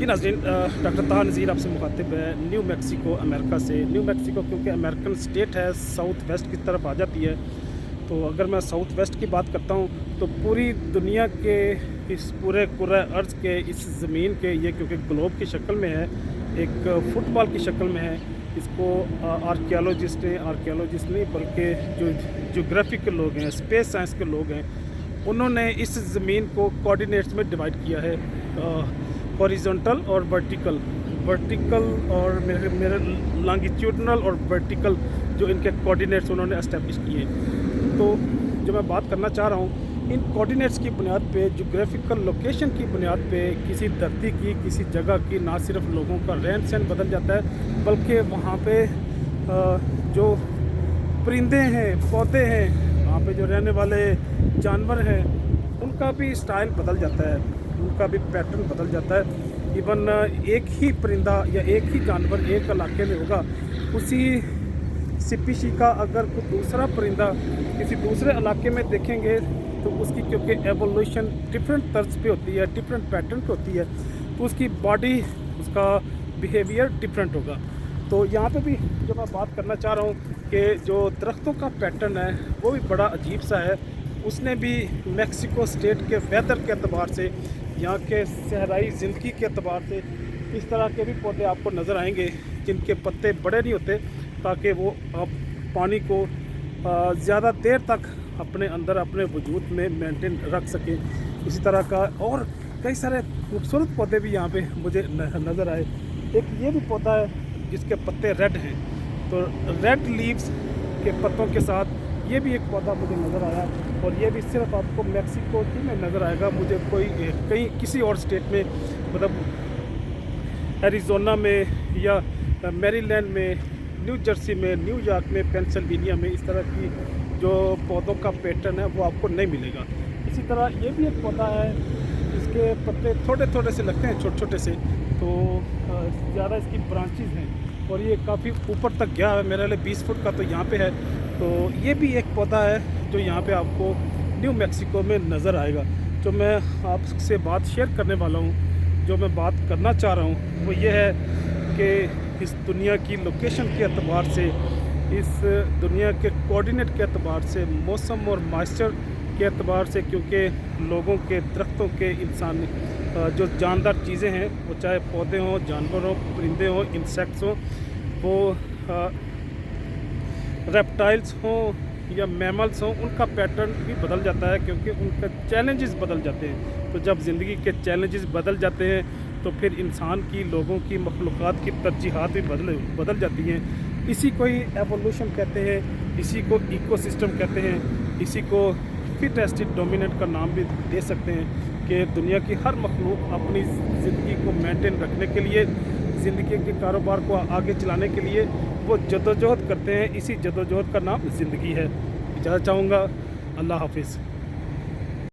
जी नाज़रीन, डॉक्टर ताहा नज़ीर आपसे मुखातिब है न्यू मैक्सिको अमेरिका से। न्यू मैक्सिको क्योंकि अमेरिकन स्टेट है, साउथ वेस्ट की तरफ आ जाती है। तो अगर मैं साउथ वेस्ट की बात करता हूँ तो पूरी दुनिया के इस पूरे कुर्रा अर्ज़ के इस ज़मीन के ये क्योंकि ग्लोब की शक्ल में है, एक फ़ुटबॉल की शक्ल में है, इसको आर्कियोलॉजिस्ट नहीं बल्कि जो ज्योग्राफी के लोग हैं, स्पेस साइंस के लोग हैं, उन्होंने इस ज़मीन को कोऑर्डिनेट्स में डिवाइड किया है, हॉरिजॉन्टल और वर्टिकल और मेरे लॉन्गिट्यूडनल और वर्टिकल जो इनके कोऑर्डिनेट्स उन्होंने एस्टेब्लिश किए। तो जो मैं बात करना चाह रहा हूँ, इन कोऑर्डिनेट्स की बुनियाद पे, ज्योग्राफिकल लोकेशन की बुनियाद पे किसी धरती की, किसी जगह की ना सिर्फ लोगों का रहन सहन बदल जाता है, बल्कि वहाँ पे जो परिंदे हैं, पौधे हैं, वहाँ पे जो रहने वाले जानवर हैं, उनका भी स्टाइल बदल जाता है, उनका भी पैटर्न बदल जाता है। इवन एक ही परिंदा या एक ही जानवर एक इलाके में होगा, उसी स्पीशी का अगर कोई दूसरा परिंदा किसी दूसरे इलाके में देखेंगे तो उसकी क्योंकि एवोल्यूशन डिफरेंट तर्ज पे होती है, डिफरेंट पैटर्न पे होती है, तो उसकी बॉडी, उसका बिहेवियर डिफरेंट होगा। तो यहाँ पे भी जो मैं बात करना चाह रहा हूँ कि जो दरख्तों का पैटर्न है वो भी बड़ा अजीब सा है। उसने भी मैक्सिको स्टेट के वेदर के अतबार से, यहाँ के सहराई ज़िंदगी के अतबार से इस तरह के भी पौधे आपको नज़र आएंगे जिनके पत्ते बड़े नहीं होते, ताकि वो आप पानी को ज़्यादा देर तक अपने अंदर अपने वजूद में मेंटेन रख सकें। इसी तरह का और कई सारे खूबसूरत पौधे भी यहाँ पे मुझे नज़र आए। एक ये भी पौधा है जिसके पत्ते रेड हैं, तो रेड लीव्स के पत्तों के साथ ये भी एक पौधा मुझे नज़र आया, और ये भी सिर्फ आपको मैक्सिको ही में नज़र आएगा। मुझे कोई कहीं किसी और स्टेट में, मतलब एरिज़ोना में या मैरीलैंड में, न्यू जर्सी में, न्यूयॉर्क में, पेंसिल्वेनिया में इस तरह की जो पौधों का पैटर्न है वो आपको नहीं मिलेगा। इसी तरह ये भी एक पौधा है, इसके पत्ते थोड़े थोड़े से लगते हैं, छोटे छोटे से, तो ज़्यादा इसकी ब्रांचेस हैं और ये काफ़ी ऊपर तक गया है, मेरे लिए 20 फुट का तो यहाँ पे है। तो ये भी एक पौधा है जो यहाँ पे आपको न्यू मैक्सिको में नज़र आएगा। जो मैं आपसे बात शेयर करने वाला हूँ, जो मैं बात करना चाह रहा हूँ वो ये है कि इस दुनिया की लोकेशन के अतबार से, इस दुनिया के कोऑर्डिनेट के अतबार से, मौसम और मॉइस्चर के अतबार से, क्योंकि लोगों के, दरख्तों के, इंसान जो जानदार चीज़ें हैं, वो चाहे पौधे हों, जानवर हों, परिंदे हों, इंसेक्ट्स हों, वो रेप्टाइल्स हों या मैमल्स हों, उनका पैटर्न भी बदल जाता है क्योंकि उनका चैलेंजेस बदल जाते हैं। तो जब ज़िंदगी के चैलेंजेस बदल जाते हैं तो फिर इंसान की, लोगों की, मखलूक़ात की तरजीहात भी बदल जाती हैं। इसी को ही एवोल्यूशन कहते हैं, इसी को इकोसिस्टम कहते हैं, इसी को फिटेस्ट डोमिनेंट का नाम भी दे सकते हैं कि दुनिया की हर मखलूक अपनी ज़िंदगी को मेंटेन रखने के लिए, ज़िंदगी के कारोबार को आगे चलाने के लिए वो जदोजहद करते हैं। इसी जदोजहद का नाम ज़िंदगी है। इजाज़त चाहूँगा। अल्लाह हाफिज़।